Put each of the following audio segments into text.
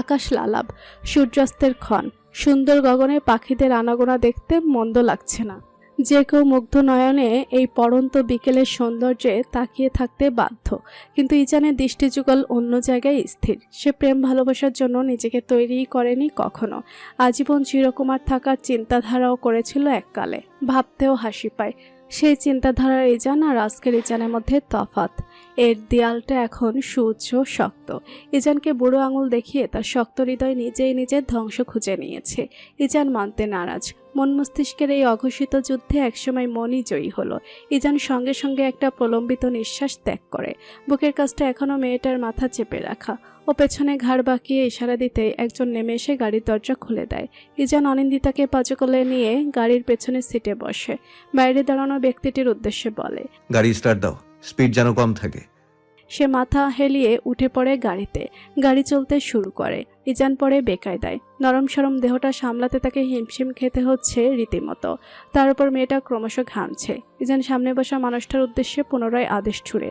আকাশ লালাব, সূর্যাস্তের ক্ষণ, সুন্দর গগনে পাখিদের আনাগোনা দেখতে মন্দ লাগছে না। যে কেউ মুগ্ধ নয়নে এই পড়ন্ত বিকেলের সৌন্দর্যে তাকিয়ে থাকতে বাধ্য। কিন্তু ইজানের দৃষ্টিযুগল অন্য জায়গায় স্থির। সে প্রেম ভালোবাসার জন্য নিজেকে তৈরিই করেনি কখনো। আজীবন চিরকুমার থাকার চিন্তাধারাও করেছিল এককালে। ভাবতেও হাসি পায়। সেই চিন্তাধারার ইজান আর আজকের ইজানের মধ্যে তফাৎ। এর দেয়ালটা এখন সুউচ্চ শক্ত। ইজানকে বুড়ো আঙুল দেখিয়ে তার শক্ত হৃদয় নিজেই নিজের ধ্বংস খুঁজে নিয়েছে। ইজান মানতে নারাজ। মন মস্তিষ্কের এই অঘোষিত যুদ্ধে একসময় মনই জয়ী হলো। ইজান সঙ্গে সঙ্গে একটা প্রলম্বিত নিঃশ্বাস ত্যাগ করে। বুকের কাছটা এখনো মেয়েটার মাথা চেপে রাখা। ও পেছনে ঘাড় বাঁকিয়ে ইশারা দিতেই একজন নেমে এসে গাড়ির দরজা খুলে দেয়। ইজান অনিন্দিতাকে পাজকলে নিয়ে গাড়ির পেছনের সিটে বসে। বাইরে দাঁড়ানো ব্যক্তিটির উদ্দেশ্যে বলে, গাড়ি স্টার্ট দাও, স্পিড যেন কম থাকে। সে মাথা হেলিয়ে উঠে পড়ে গাড়িতে। গাড়ি চলতে শুরু করে। ইজান পরে বেকায়দায়। নরম সরম দেহটা সামলাতে তাকে হিমশিম খেতে হচ্ছে রীতিমতো। তার উপর মেয়েটা ক্রমশ ঘামছে। ইজান সামনে বসা মানুষটার উদ্দেশ্যে পুনরায় আদেশ ছুড়ে।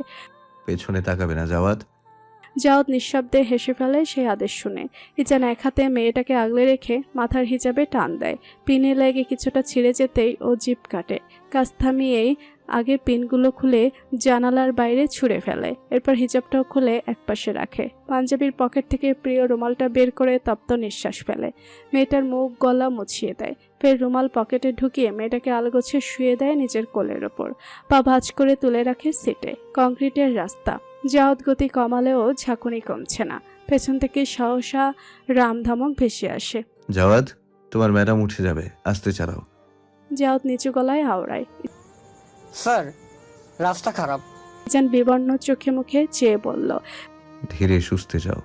পেছনে তাকাবে না জাওয়াদ। জাওয়াদ নিঃশব্দে হেসে ফেলে সেই আদেশ শুনে। ইজান এক হাতে মেয়েটাকে আগলে রেখে মাথার হিজাবে টান দেয়। পিনে লেগে কিছুটা ছিঁড়ে যেতেই ও জিভ কাটে। কাজ থামিয়েই আগে পিনগুলো খুলে জানালার বাইরে ছুঁড়ে ফেলে। এরপর হিজাবটাও খুলে একপাশে রাখে। পাঞ্জাবির পকেট থেকে প্রিয় রুমালটা বের করে তপ্ত নিঃশ্বাস ফেলে। মেয়েটার মুখ গলা মুছিয়ে দেয়। ফের রুমাল পকেটে ঢুকিয়ে মেয়েটাকে আলগোছে শুয়ে দেয় নিজের কোলের ওপর। পা ভাঁজ করে তুলে রাখে সিটে। কংক্রিটের রাস্তা। জাওয়াদ গতি কমালেও ঝাঁকুনি কমছে না। পেছন থেকে সহসা রামধামক ভেসে আসে। জাওয়াদ, তোমার ম্যাডাম উঠে যাবে, আস্তে চালাও। জাওয়াদ নিচু গলায় আওড়ায়। স্যার, রাস্তা খারাপ। ইজান বিবর্ণ চোখে মুখে চেয়ে বলল। ধীরে সুস্থে যাও।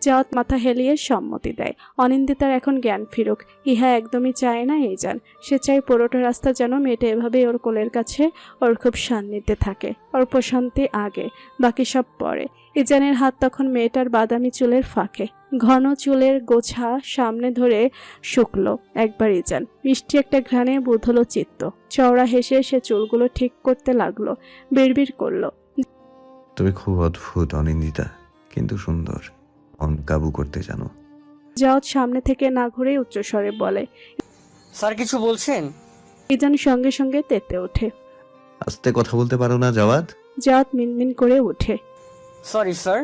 জাওয়াত মাথা হেলিয়ে সম্মতি দেয়। অনিন্দিতার এখন জ্ঞান ফিরুক। ইহা একদমই চায় না ইজান। সে চায় পুরোটা রাস্তা যেন মেয়েটা এভাবে ওর কোলের কাছে ওর খুব সান্নিধ্যে থাকে। ওর প্রশান্তি আগে, বাকি সব পরে। ইজানের হাত তখন মেয়েটার বাদামি চুলের ফাঁকে। ঘন চুলের গোছা সামনে ধরে শুকলো একবার ইজান। মিষ্টি একটা ঘ্রাণে বুধলো চিত্ত। চওড়া হেসে সে চুলগুলো ঠিক করতে লাগলো। বিড়বিড় করলো, তুমি খুব অদ্ভুত অনিন্দিতা, কিন্তু সুন্দর। মন কাবু করতে জানো। জাওয়াত সামনে থেকে না ঘুরে উচ্চস্বরে বলে। স্যার কিছু বলছেন? ইজান সঙ্গে সঙ্গে তেতে ওঠে। আস্তে কথা বলতে পারো না জাওয়াদ? জাওয়াত মিনমিন করে ওঠে। সরি স্যার,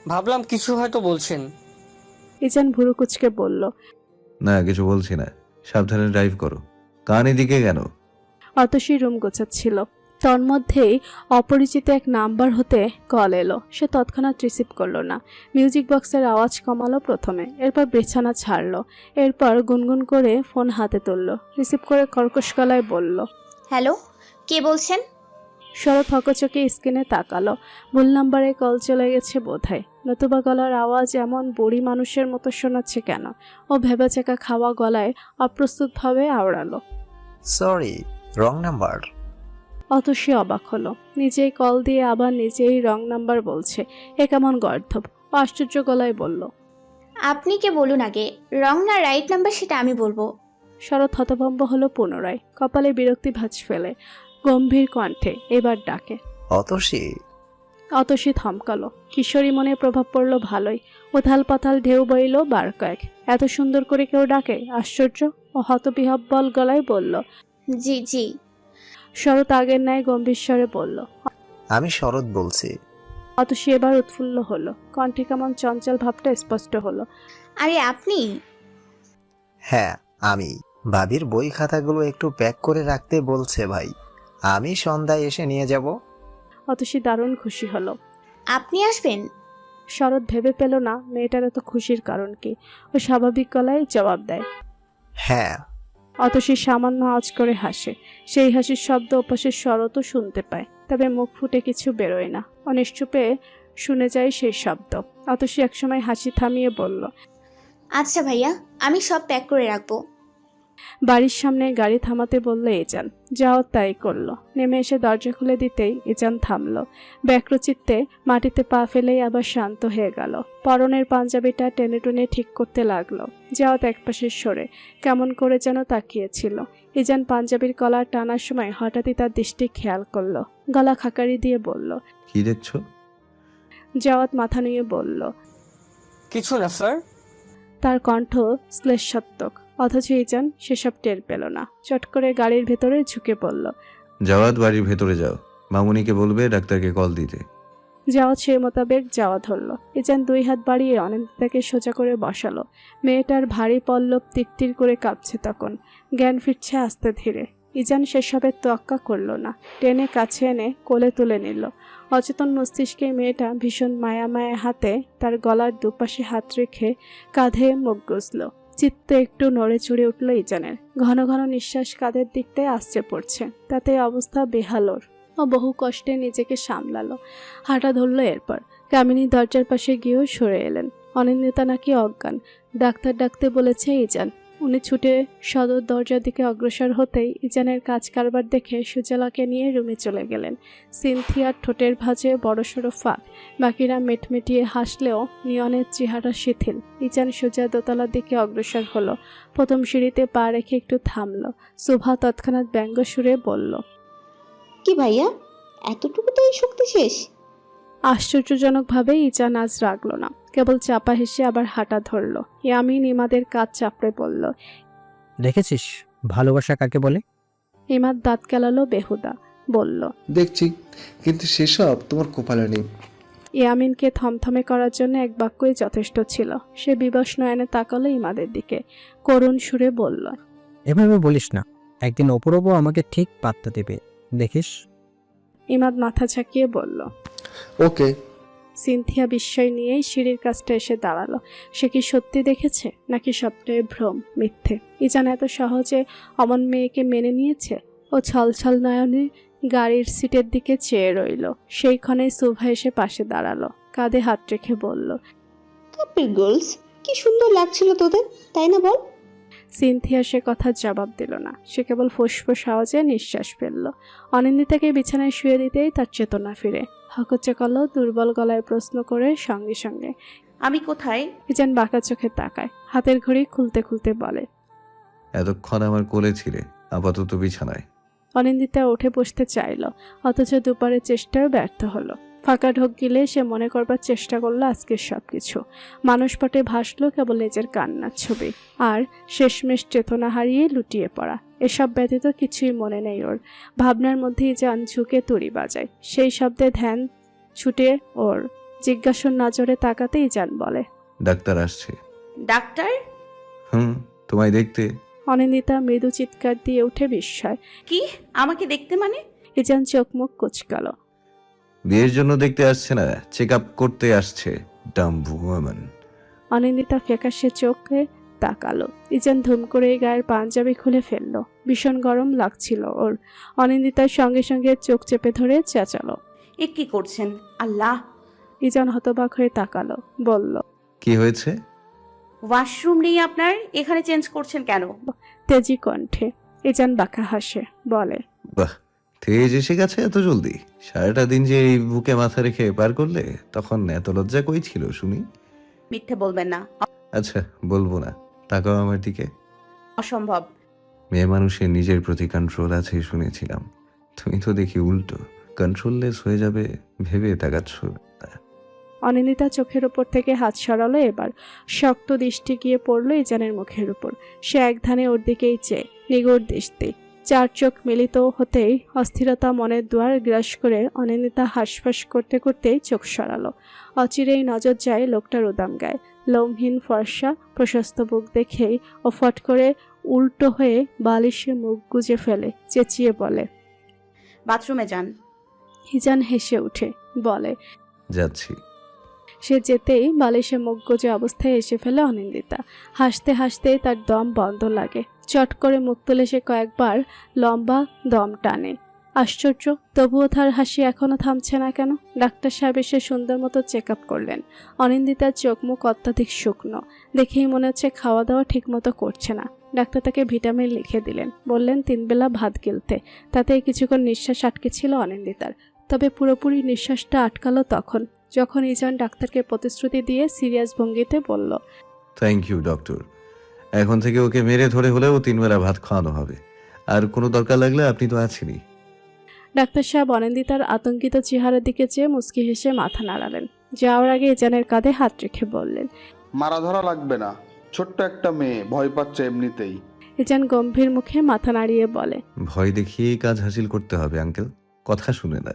ভাবলাম কিছু হয়তো বলছেন। ইজান ভুরু কুচকে বলল। না, কিছু বলছি না। সাবধানে ড্রাইভ করো। কান এদিকে কেন? অতসী রুম গোছাচ্ছিল। তন্মধ্যেই অপরিচিত এক নাম্বার হতে কল এলো। সে তৎক্ষণাৎ রিসিভ করলো না। মিউজিক বক্সের আওয়াজ কমালো প্রথমে, এরপর বিছানা ছাড়লো। এরপর গুনগুন করে ফোন হাতে তুললো। রিসিভ করে কর্কশ গলায় বলল, হ্যালো, কে বলছেন? শরৎ হকচকে স্ক্রিনে তাকালো। ভুল নাম্বারে কল চলে গেছে বোধহয়। নতুবা গলার আওয়াজ এমন বুড়ি মানুষের মতো শোনাচ্ছে কেন? ও ভেবেচাকা খাওয়া গলায় অপ্রস্তুতভাবে আওড়ালো। Sorry, wrong number. অতসী অবাক হলো। নিজেই কল দিয়ে আবার নিজেই রং নাম্বার বলছে। এ কেমন গর্ধব। ও আশ্চর্য গলায় বলল, আপনি কে বলুন আগে, রং না রাইট নাম্বার সেটা আমি বলবো। শরৎ হতভম্ব হলো পুনরায়। কপালে বিরক্তি ভাঁজ ফেলে গম্ভীর কণ্ঠে এবার ডাকে। অতসী। অতসী থমকালো। কিশোরী মনে প্রভাব পড়ল ভালোই। উথাল পাথাল ঢেউ বইল বার কয়েক। এত সুন্দর করে কেউ ডাকে? আশ্চর্য। ও হতবিহব্বল গলায় বলল, জি জি। শরৎ আগের ন্যায় গম্ভীর স্বরে বলল। আমি শরৎ বলছি। অতসী এবার উৎফুল্ল হলো। কণ্ঠে কেমন চঞ্চল ভাবটা স্পষ্ট হলো। আরে আপনি? হ্যাঁ আমি। ভাবির বই খাতাগুলো একটু প্যাক করে রাখতে বলছে ভাই। আমি সন্ধ্যায় এসে নিয়ে যাব। অতসী দারুণ খুশি হলো। আপনি আসবেন? শরৎ ভেবে পেল না মেয়েটার এত খুশির কারণ কি। ও স্বাভাবিক গলায় জবাব দেয়, হ্যাঁ। অতসী সামান্য আওয়াজ করে হাসে। সেই হাসির শব্দ ওপাশের শরৎও শুনতে পায়, তবে মুখ ফুটে কিছু বেরোয় না। অনিশ্চুপে শুনে যায় সেই শব্দ। অতসী একসময় হাসি থামিয়ে বলল, আচ্ছা ভাইয়া, আমি সব প্যাক করে রাখবো। বাড়ির সামনে গাড়ি থামাতে বলল ইজান। যাও তাই করলো। নেমে এসে দরজা খুলে দিতেই ইজান থামলো। ব্যগ্রচিত্তে মাটিতে পা ফেলেই আবার শান্ত হয়ে গেল। পরনের পাঞ্জাবিটা টেনে টুনে ঠিক করতে লাগলো। যাও একপাশে সরে কেমন করে যেন তাকিয়েছিল। ইজান পাঞ্জাবির কলার টানার সময় হঠাৎই তার দৃষ্টি খেয়াল করলো। গলা খাকারি দিয়ে বলল, কি দেখছো? জাওয়াত মাথা নিয়ে বলল, কিছু না স্যার। তার কণ্ঠ শ্লেষাত্মক, অথচ ইজান সেসব টের পেল না। চট করে গাড়ির ভেতরে ঝুঁকে পড়ল। জাওয়াদ, বাড়ির ভেতরে যাও, মামুনিকে বলবে ডাক্তারকে কল দিতে। যাওয়া সে মোতাবেক যাওয়া ধরল। ইজান 2 হাত বাড়িয়ে অনিন্দিতাকে সোজা করে বসালো। মেয়েটার ভারী পল্লব টিকটির করে কাঁপছে তখন। জ্ঞান ফিরছে আস্তে ধীরে। ইজান সেসবের তোয়াক্কা করল না, টেনে কাছে এনে কোলে তুলে নিল। অচেতন মস্তিষ্কে মেয়েটা ভীষণ মায়া মায়া হাতে তার গলার দুপাশে হাত রেখে কাঁধে মুখ গুজল। চিত্ত একটু নড়ে চড়ে উঠল ইজানের। ঘন ঘন নিঃশ্বাস কাঁধের দিকটায় আসছে পড়ছে, তাতে অবস্থা বেহাল ওর। ও বহু কষ্টে নিজেকে সামলালো, হাঁটা ধরলো। এরপর কামিনী দরজার পাশে গিয়েও সরে এলেন। অনিন্দিতা নাকি অজ্ঞান, ডাক্তার ডাকতে বলেছে ইজান। উনি ছুটে সদর দরজার দিকে অগ্রসর হতেই ইজানের কাজ কারবার দেখে সুজলাকে নিয়ে রুমে চলে গেলেন। সিনথিয়ার ঠোঁটের ভাঁজে বড়সড় ফাঁক, বাকিরা মেটমেটিয়ে হাসলেও নিয়নের চেহারা শিথিল। ইজান সোজা দোতলার দিকে অগ্রসর হলো। প্রথম সিঁড়িতে পা রেখে একটু থামলো। সুভা তৎক্ষণাৎ ব্যঙ্গ সুরে বলল, কি ভাইয়া, এতটুকু তো এই শক্তি শেষ? আশ্চর্যজনকভাবে ইজান আজ রাগল না, কেবল চাপা হেসে আবার হাঁটা ধরল। ইয়ামিন ইমাদের কাজ চাপড়ে পড়ল। দেখেছিস ভালোবাসা কাকে বলে? ইমাদ দাঁত কেলালো বেহুদা, বলল, দেখছি, কিন্তু সেসব তোমার কপালে নেই। ইয়ামিনকে থমথমে করার জন্য এক বাক্যই যথেষ্ট ছিল। সে বিবশ নয়নে তাকালো ইমাদের দিকে, করুণ সুরে বলল, এভাবে বলিস না, একদিন অপূর্ব আমাকে ঠিক পাত্তা দেবে, দেখিস। ইমাদ মাথা ঝাঁকিয়ে বলল। ওকে। সিনথিয়া বিস্ময় নিয়েই সিঁড়ির কাছটা এসে দাঁড়ালো। সে কি সত্যি দেখেছে নাকি সবটাই ভ্রম, মিথ্যে? ইজান এত সহজে অমন মেয়েকে মেনে নিয়েছে? ও ছলছল নয়নে গাড়ির সিটের দিকে চেয়ে রইল। সেইক্ষণে সুভা এসে পাশে দাঁড়ালো, কাঁধে হাত রেখে বলল, কাপল গার্লস, কি সুন্দর লাগছিল তোদের, তাই না বল? সিনথিয়া সে কথার জবাব দিল না। সে কেবল ফুসফুস আওয়াজে নিঃশ্বাস ফেলল। অনিন্দিতাকে বিছানায় শুয়ে দিতেই তার চেতনা ফিরে। হকচে কল দুর্বল গলায় প্রশ্ন করে সঙ্গে সঙ্গে, আমি কোথায়? ইজান বাঁকা চোখে তাকায়, হাতের ঘড়ি খুলতে খুলতে বলে, এতক্ষণ আমার কোলে ছিলে, আপাতত বিছানায়। অনিন্দিতা উঠে বসতে চাইল, অথচ দুপারের চেষ্টাও ব্যর্থ হলো। ফাঁকা ঢোক গিলে সে মনে করবার চেষ্টা করলো আজকের সবকিছু। মানুষপটে ভাসলো কেবল নিজের কান্নার ছবি, আর শেষমেশ চেতনা হারিয়ে লুটিয়ে পড়া। এসব ব্যতীত কিছুই মনে নেই ওর। ভাবনার মধ্যেই যান ঝুঁকে তুড়ি বাজায়, সেই শব্দে ধ্যান ছুটে ওর। জিজ্ঞাসার নজরে তাকাতেই যান বলে, ডাক্তার আসছে। ডাক্তার? তোমায় দেখতে। অনিন্দিতা মৃদু চিৎকার দিয়ে উঠে বিস্ময়। কি আমাকে দেখতে মানে? ইজান চোখ মুখ কুচকালো। বিয়ের জন্য দেখতে আসছে না, চেক আপ করতে আসছে। ডাম্ব ওয়ামান। অনিন্দিতা ফ্যাকাশে চোখে তাকালো। ইজান ধুম করে গায়ের পাঞ্জাবি খুলে ফেললো। ভীষণ গরম লাগছিল ওর। অনিন্দিতার সঙ্গে সঙ্গে চোখ চেপে ধরে চেঁচালো, এ কি করছেন? আল্লাহ! ইজান হতবাক হয়ে তাকালো, বলল, কি হয়েছে? ওয়াশরুম নেই আপনার, এখানে চেঞ্জ করছেন কেন? তেজি কণ্ঠে। ইজান বাঁকা হাসে, বলে, বাহ, তেজ এসে গেছে এত জলদি? সারাটা দিন যে এই বুকে মাথা রেখে পার করলে, তখন এত লজ্জা কই ছিল শুনি? মিথ্যে বলবেন না। আচ্ছা, বলবো না। তাকাও আমার দিকে। অসম্ভব। মেয়ে মানুষের নিজের প্রতি কন্ট্রোল আছে শুনেছিলাম, তুমি তো দেখি উল্টো। কন্ট্রোললেস হয়ে যাবে ভেবে তাকাচ্ছ। অনিন্দিতা চোখের উপর থেকে হাত সরালো। এবার শক্ত দৃষ্টি গিয়ে পড়লো ইজানের মুখের উপর। সে এক ধানে ওর দিকেই চেয়ে, নিগুড় দৃষ্টি। চার চোখ মিলিত হতেই অস্থিরতা মনের দুয়ার গ্রাস করে অনিন্দিতা হাঁসফাঁস করতে করতেই চোখ সরালো। অচিরেই নজর যায় লোকটার উদাম গায়ে। লোমহীন ফর্সা প্রশস্ত বুক দেখেই ও ফট করে উল্টো হয়ে বালিশে মুখ গুজে ফেলে, চেঁচিয়ে বলে, বাথরুমে যান। ইজান হেসে উঠে বলে, যাচ্ছি। সে যেতেই বালিশে মুখ গুজে অবস্থায় এসে ফেলে অনিন্দিতা। হাসতে হাসতেই তার দম বন্ধ লাগে। চট করে মুখ তুলে সে কয়েকবার লম্বা দম টানে। আশ্চর্য, তবুও তার হাসি এখনো থামছে না কেন? ডাক্তার সাহেব এসে সুন্দর মতো চেক আপ করলেন। অনিন্দিতার চোখ মুখ অত্যাধিক শুকনো, দেখেই মনে হচ্ছে খাওয়া দাওয়া ঠিক মতো করছে না। ডাক্তার তাকে ভিটামিন লিখে দিলেন, বললেন 3 বেলা ভাত গিলতে। তাতে কিছুক্ষণ নিঃশ্বাস আটকে ছিল অনিন্দিতার, তবে পুরোপুরি নিঃশ্বাসটা আটকালো তখন, যখন ইজান ডাক্তারকে প্রতিশ্রুতি দিয়ে সিরিয়াস ভঙ্গিতে বলল, থ্যাংক ইউ ডক্টর। এখন থেকে ওকে মেরে ধরে হলেও 3 বেলা ভাত খাওয়ানো হবে। আর কোনো দরকার লাগলে আপনি তো আছেনই। ডাক্তার সাহেব অনিন্দিতার আতঙ্কিত চেহারার দিকে চেয়ে মুচকি হেসে মাথা নাড়ালেন। যাওয়ার আগে ইজানের কাঁধে হাত রেখে বললেন, মারা ধরা লাগবে না, ছোট্ট একটা মেয়ে ভয় পাচ্ছে এমনিতেই। ইজান গম্ভীর মুখে মাথা নাড়িয়ে বলে। ভয় দেখিয়েই কাজ হাসিল করতে হবে আঙ্কেল, কথা শুনে না।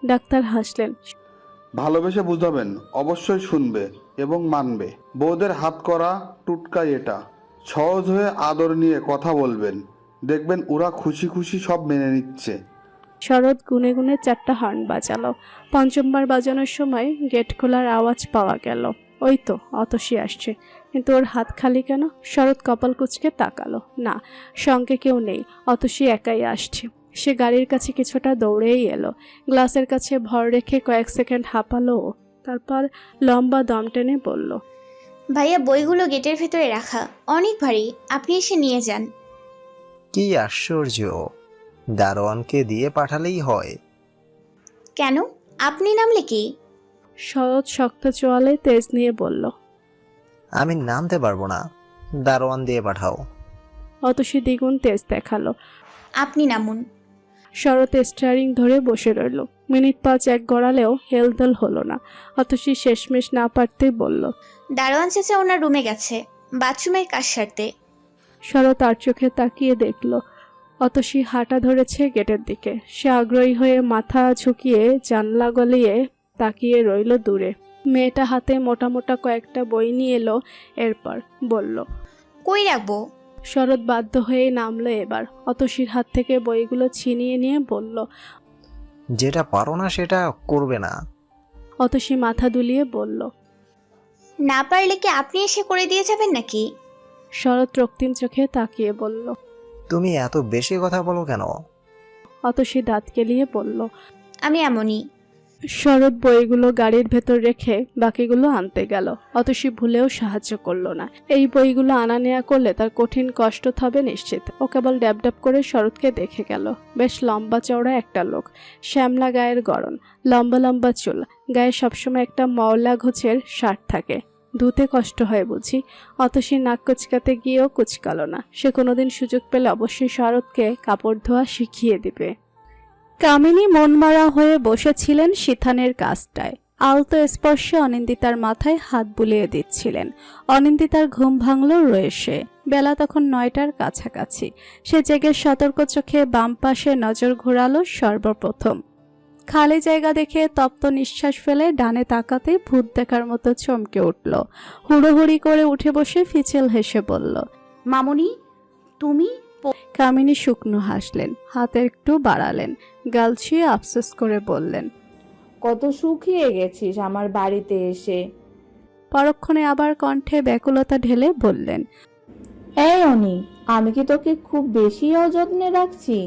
ডাক্তার হাসলেন। ভালোবেসে বুঝাবেন, অবশ্যই শুনবে এবং মানবে। বউদের হাত করা টুটকাই এটা। সহজ হয়ে আদর নিয়ে কথা বলবেন, দেখবেন ওরা খুশি খুশি সব মেনে নিচ্ছে। শরৎ গুনে গুনে 4টা হর্ন বাজালো। পঞ্চমবার বাজানোর সময় গেট খোলার আওয়াজ পাওয়া গেল। ওই তো অতসী আসছে, কিন্তু ওর হাত খালি কেন? শরৎ কপাল কুঁচকে তাকালো। না, সঙ্গে কেউ নেই, অতসী একাই আসছে। সে গাড়ির কাছে কিছুটা দৌড়েই এলো। গ্লাসের কাছে ভর রেখে কয়েক সেকেন্ড হাঁপালো ও। তারপর লম্বা দম টেনে বলল, ভাইয়া বইগুলো গেটের ভেতরে রাখা, অনেক ভারী, আপনি এসে নিয়ে যান। কি আশ্চর্য, দারোয়ানকে দিয়ে পাঠালেই হয়। কেন, আপনি নামলে কি? শরৎ শক্ত চোয়ালে তেজ নিয়ে বলল। আমি নামতে পারবো না, দারোয়ান দিয়ে পাঠাও। অতসী দ্বিগুণ তেজ দেখালো। আপনি নামুন। শরৎ স্টিয়ারিং ধরে বসে রইল। মিনিট 5 এক গড়ালেও হেলদোল হলো না। অতসী শেষমেশ না পারতেই বলল, দারোয়ান চাচা ওনার রুমে গেছে বাথরুমের কাজ সারতে। শরৎ আর চোখে তাকিয়ে দেখল অতসী হাঁটা ধরেছে গেটের দিকে। সে আগ্রহী হয়ে মাথা ঝুঁকিয়ে জানলা গলিয়ে তাকিয়ে রইল দূরে। মেয়েটা হাতে মোটা মোটা কয়েকটা বই নিয়ে এলো। এরপর বলল, কই রাখবো? শরৎ বাধ্য হয়ে নামলো এবার। অতসীর হাত থেকে বইগুলো ছিনিয়ে নিয়ে বলল। যেটা পারো না সেটা করবে না। অতসী মাথা দুলিয়ে বলল, না পারলে কি আপনি এসে করে দিয়ে যাবেন নাকি? শরৎ রক্তিম চোখে তাকিয়ে বলল। তুমি এত বেশি কথা বলো কেন? অতসী দাঁত কেলিয়ে বলল। আমি এমনই। শরৎ বইগুলো গাড়ির ভেতর রেখে বাকিগুলো আনতে গেল। অতসী ভুলেও সাহায্য করলো না। এই বইগুলো আনা নেয়া করলে তার কঠিন কষ্ট হবে নিশ্চিত। ও কেবল ড্যাব ড্যাব করে শরৎকে দেখে গেল। বেশ লম্বা চওড়া একটা লোক, শ্যামলা গায়ের গড়ন, লম্বা লম্বা চুল, গায়ে সবসময় একটা মওলা ঘোচের শার্ট থাকে। ধুতে কষ্ট হয় বুঝি। অতসী নাক কুচকাতে গিয়েও কুচকালো না। সে কোনোদিন সুযোগ পেলে অবশ্যই শরৎকে কাপড় ধোয়া শিখিয়ে দিবে। কামিনী মনমারা হয়ে বসেছিলেন সিথানের কাজটায়। আলতো স্পর্শে অনিন্দিতার মাথায় হাত বুলিয়ে দিচ্ছিলেন। অনিন্দিতার ঘুম ভাঙল রয়েছে। বেলা তখন 9টার কাছাকাছি। সে জেগে সতর্ক চোখে বাম পাশে নজর ঘোরালো সর্বপ্রথম। খালি জায়গা দেখে তপ্ত নিঃশ্বাস ফেলে ডানে তাকাতে ভূত দেখার মতো চমকে উঠল। হুড়োহুড়ি করে উঠে বসে ফিচেল হেসে বলল, মামুনি তুমি? কামিনী শুকনো হাসলেন, হাত একটু বাড়ালেন, গাল ছুঁয়ে আফসোস করে বললেন, কত শুকিয়ে গেছিস আমার বাড়িতে এসে। পরক্ষণে আবার কণ্ঠে ব্যাকুলতা ঢেলে বললেন, এই অনি, আমি কি তোকে খুব বেশি অযত্নে রাখছি?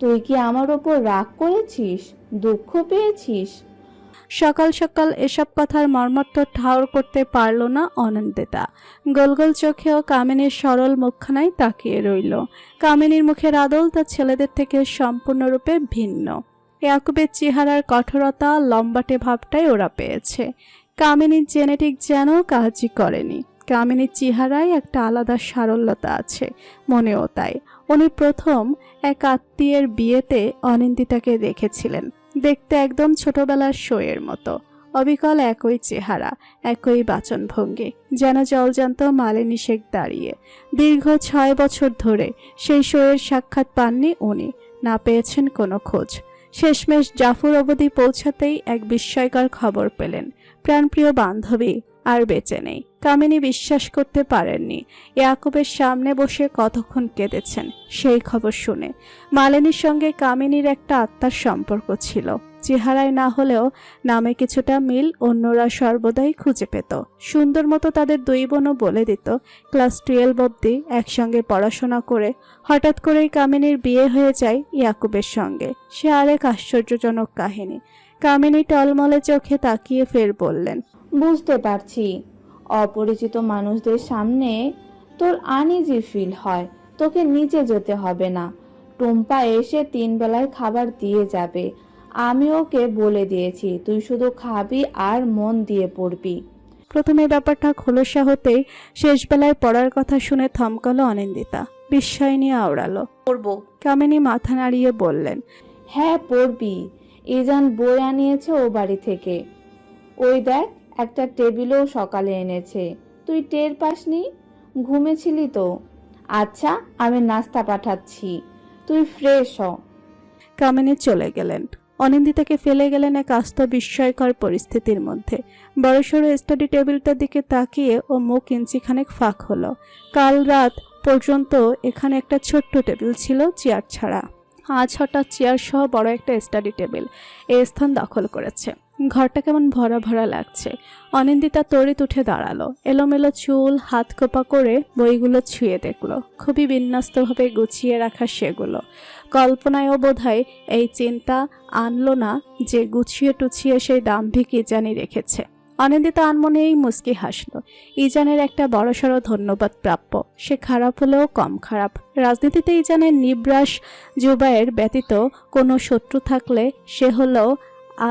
তুই কি আমার ওপর রাগ করেছিস, দুঃখ পেয়েছিস? সকাল সকাল এসব কথার মর্মর্থ ঠাউর করতে পারল না অনন্দিতা। গোল গোল চোখেও কামিনীর সরল মুখখানায় তাকিয়ে রইল। কামিনীর মুখের আদল তার ছেলেদের থেকে সম্পূর্ণরূপে ভিন্ন। ইয়াকুবের চেহারার কঠোরতা, লম্বাটে ভাবটাই ওরা পেয়েছে। কামিনীর জেনেটিক যেন কাজই করেনি। কামিনীর চেহারায় একটা আলাদা সারল্যতা আছে, মনেও তাই। উনি প্রথম এক আত্মীয়ের বিয়েতে অনিন্দিতাকে দেখেছিলেন। দেখতে একদম ছোটবেলার শোয়ের মতো। অবিকল একই চেহারা, একই বাচনভঙ্গি, যেন জলজান্ত মালিনী শেখ দাঁড়িয়ে। দীর্ঘ 6 বছর ধরে সেই শোয়ের সাক্ষাৎ পাননি উনি, না পেয়েছেন কোনো খোঁজ। শেষমেশ জাফর অবধি পৌঁছাতেই এক বিস্ময়কর খবর পেলেন। প্রাণপ্রিয় বান্ধবী আর বেঁচে নেই। কামিনী বিশ্বাস করতে পারেননি। ইয়াকুবের সামনে বসে কতক্ষণ কেঁদেছেন সেই খবর শুনে। মালিনীর সঙ্গে কামিনীর একটা আত্মার সম্পর্ক ছিল। চেহারায় না হলেও নামে কিছুটা মিল অন্যরা সর্বদাই খুঁজে পেত। সুন্দর মতো তাদের 2 বোনও বলে দিত ক্লাস 12 অবধি একসঙ্গে পড়াশোনা করে হঠাৎ করেই কামিনীর বিয়ে হয়ে যায় ইয়াকুবের সঙ্গে। সে আরেক আশ্চর্যজনক কাহিনী। কামিনী টলমলে চোখে তাকিয়ে ফের বললেন, বুঝতে পারছি, অপরিচিত মানুষদের সামনে তোর আনইজি ফিল হয়। তোকে নিচে যেতে হবে না, টুম্পা এসে 3 বেলায় খাবার দিয়ে যাবে। আমি ওকে বলে দিয়েছি, তুই শুধু খাবি আর মন দিয়ে পড়বি। প্রথমে ব্যাপারটা খোলসা হতেই শেষ বেলায় পড়ার কথা শুনে থমকালো অনিন্দিতা। বিস্ময় নিয়ে আওড়ালো। পড়বো। কামিনী মাথা নাড়িয়ে বললেন, হ্যাঁ পড়বি। ইজান বই আনিয়েছে ও বাড়ি থেকে। ওই দেখ, একটা টেবিলও সকালে এনেছে, তুই টের পাসনি? ঘুমেছিলি তো? আচ্ছা, আমি নাস্তা পাঠাচ্ছি, তুই ফ্রেশ হ। কামিনী চলে গেলেন। অনিন্দিতাকে ফেলে গেলেন এক আস্ত বিস্ময়কর পরিস্থিতির মধ্যে। বড়সড় স্টাডি টেবিলটার দিকে তাকিয়ে ও মুখ ইঞ্চিখানেক ফাঁক হলো। কাল রাত পর্যন্ত এখানে একটা ছোট্ট টেবিল ছিল, চেয়ার ছাড়া। আজ হঠাৎ চেয়ার সহ বড় একটা স্টাডি টেবিল এই স্থান দখল করেছে। ঘরটা কেমন ভরা ভরা লাগছে। অনিন্দিতা তড়িৎ উঠে দাঁড়ালো। এলোমেলো চুল হাত কোপা করে বইগুলো ছুঁয়ে দেখলো। খুবই বিন্যস্তভাবে গুছিয়ে রাখা সেগুলো। কল্পনায়ও বোধহয় এই চিন্তা আনলো না যে গুছিয়ে টুছিয়ে সেই দাম্ভিক ইজানি রেখেছে। অনিন্দিতা আনমনেই মুচকি হাসল। ইজানের একটা বড়সড় ধন্যবাদ প্রাপ্য। সে খারাপ হলেও কম খারাপ। রাজনীতিতে ইজানের নিবরাস জুবায়ের ব্যতীত কোনো শত্রু থাকলে সে হলো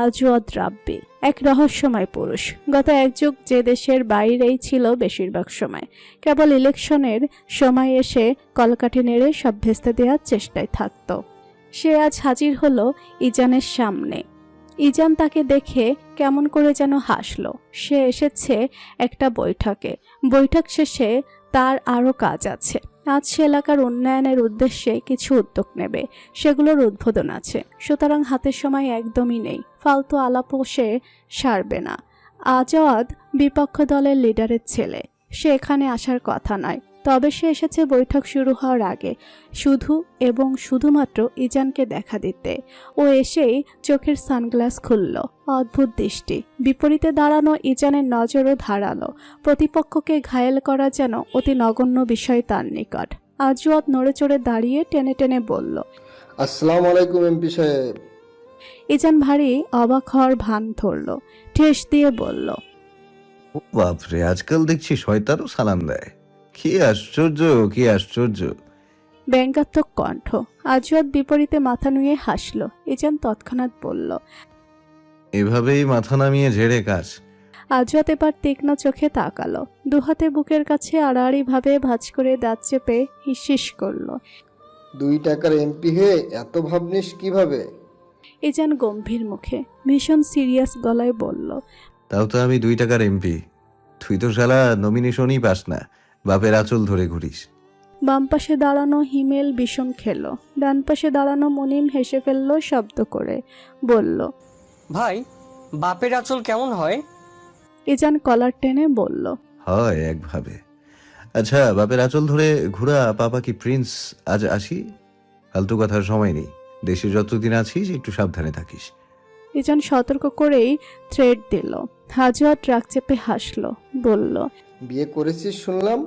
আজওয়াদ রাব্বি, এক রহস্যময় পুরুষ। গত এক যুগ যে দেশের বাইরেই ছিল বেশিরভাগ সময়। কেবল ইলেকশনের সময় এসে কলকাঠি নেড়ে সব ভেস্তে দেওয়ার চেষ্টায় থাকত। সে আজ হাজির হলো ইজানের সামনে। ইজান তাকে দেখে কেমন করে যেন হাসলো। সে এসেছে একটা বৈঠকে। বৈঠক শেষে তার আরও কাজ আছে। আজ সে এলাকার উন্নয়নের উদ্দেশ্যে কিছু উদ্যোগ নেবে, সেগুলোর উদ্বোধন আছে। সুতরাং হাতের সময় একদমই নেই। ফালতু আলাপও সে সারবে না। আজাদ বিপক্ষ দলের লিডারের ছেলে। সে এখানে আসার কথা নয়, তবে সে এসেছে বৈঠক শুরু হওয়ার আগে, শুধু এবং শুধুমাত্র ইজানকে দেখা দিতে। ও এসেই চোখের সানগ্লাস খুলল। অদ্ভুত দৃষ্টি। বিপরীতে দাঁড়ানো ইজানের নজরও ধারালো। প্রতিপক্ষকে ঘায়েল করা যেন অতি নগণ্য বিষয় তার নিকট। আজওয়াদ নড়ে চড়ে দাঁড়িয়ে টেনে টেনে বলল, আসসালামু আলাইকুম এমপি সাহেব। ইজান ভারী অবাক হওয়ার ভান ধরল। ঠেস দিয়ে বলল, ও বাপরে, আজকাল দেখছি শয়তানও সালাম দেয়। কি আশ্চর্য, কি আশ্চর্য। ব্যঙ্গাত্মক কণ্ঠ। আজওয়াদ বিপরীতে মাথা নুয়ে হাসল। ইজান তৎক্ষণাৎ বলল, এভাবেই মাথা নামিয়ে ঝেড়ে কাজ। আজওয়াদ এবার তীক্ষ্ণ চোখে তাকালো। দুহাতে বুকের কাছে আড়াআড়ি ভাবে ভাঁজ করে দাঁত চেপে হিসিস করল। 2 টাকার এমপি হয়ে এত ভাবনিস কিভাবে? ইজান গম্ভীর মুখে ভীষণ সিরিয়াস গলায় বলল, তাও তো আমি 2 টাকার এমপি। তুই তো শালা নমিনেশনই পাস না, বাপের আঁচল ধরে ঘুরিস। বাম পাশে দাঁড়ানো হিমেল বিষম খেল। ডান পাশে দাঁড়ানো মুনিম হেসে ফেলল শব্দ করে। বলল, ভাই, বাপের আঁচল কেমন হয়? ইজান কলার টেনে বলল, হয় একভাবে। আচ্ছা, বাপের আঁচল ধরে ঘোরা পাপা কি প্রিন্স আজ আসি? ফালতু কথার সময় নেই। দেশে যতদিন আছিস একটু সাবধানে থাকিস। ইজান সতর্ক করেই থ্রেড দিল। আজওয়াদ রাগ চেপে হাসল। বলল, বিয়ে করেছিস শুনলাম।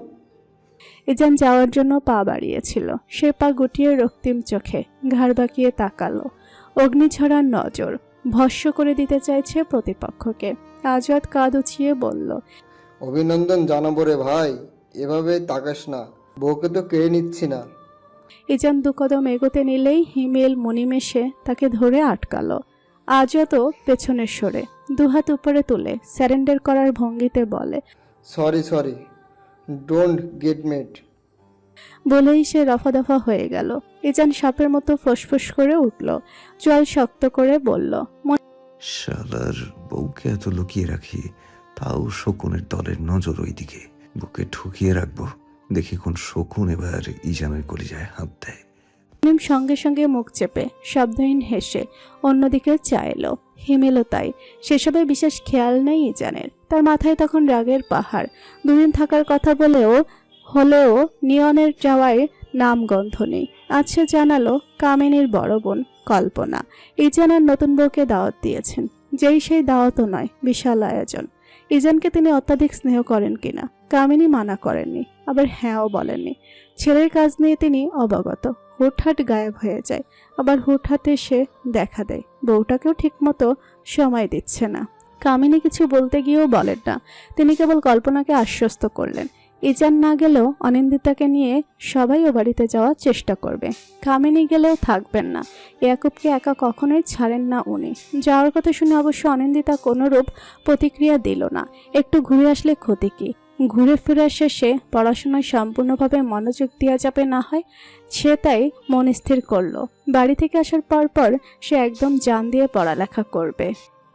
ইজান যাওয়ার জন্য পা বাড়িয়েছিল। সে পা গুটিয়ে রক্তিম চোখে ঘাড় বাঁকিয়ে তাকালো। অগ্নিঝরার নজর ভস্য করে দিতে চাইছে প্রতিপক্ষকে। আজওয়াদ কাঁধ উঁচিয়ে বলল, অভিনন্দন জানাবো রে ভাই, এভাবে তাকাস না, বউকে তো কেড়ে নিচ্ছি না। ইজান 2 কদম এগোতে নিলেই হিমেল মুনিম এসে তাকে ধরে আটকালো। আজওয়াদও পেছনে সরে দুহাত উপরে তুলে স্যারেন্ডার করার ভঙ্গিতে বলে, সরি, ডোন্ট গেট মেট। বলেই সে রফাদফা হয়ে গেল। ইজান সাপের মতো ফোঁসফোঁস করে উঠল। চোয়াল শক্ত করে বলল, শালার বউকে এত লুকিয়ে রাখি, তাও শকুনের দলের নজর ওইদিকে। বুকে ঠুকিয়ে রাখবো, দেখি কোন শকুন এবার ইজানের কলিজায় হাত দেয়। মুনিম সঙ্গে সঙ্গে মুখ চেপে শব্দহীন হেসে অন্যদিকে চাইল। হিমেলও তাই। সেসবে বিশেষ খেয়াল নেই ইজানের। তার মাথায় তখন রাগের পাহাড়। 2 দিন থাকার কথা হলেও নিয়নের যাওয়ায় নামগন্ধ নেই। আজ সে জানালো কামিনীর বড় বোন কল্পনা ইজানের নতুন বউকে দাওয়াত দিয়েছেন। যেই সেই দাওয়াতও নয়, বিশাল আয়োজন। ইজানকে তিনি অত্যাধিক স্নেহ করেন কিনা কামিনী মানা করেননি, আবার হ্যাঁও বলেননি। ছেলের কাজ নিয়ে তিনি অবগত। হুটহাট গায়েব হয়ে যায়, আবার হুটহাট এসে দেখা দেয়। বউটাকেও ঠিকমতো সময় দিচ্ছে না। কামিনী কিছু বলতে গিয়েও বলেন না। তিনি কেবল কল্পনাকে আশ্বস্ত করলেন, ইজান না গেলেও অনিন্দিতাকে নিয়ে সবাই ও বাড়িতে যাওয়ার চেষ্টা করবে। কামিনী গেলেও থাকবেন না। ইয়াকুবকে একা কখনোই ছাড়েন না উনি। যাওয়ার কথা শুনে অবশ্য অনিন্দিতা কোনোরূপ প্রতিক্রিয়া দিল না। একটু ঘুরে আসলে ক্ষতি কি? ঘুরে ফিরে শেষে পড়াশোনায় সম্পূর্ণভাবে মনোযোগ দেওয়া যাবে না হয়। সে তাই মন স্থির করলো। বাড়ি থেকে আসার পর সে একদম জান দিয়ে পড়ালেখা করবে।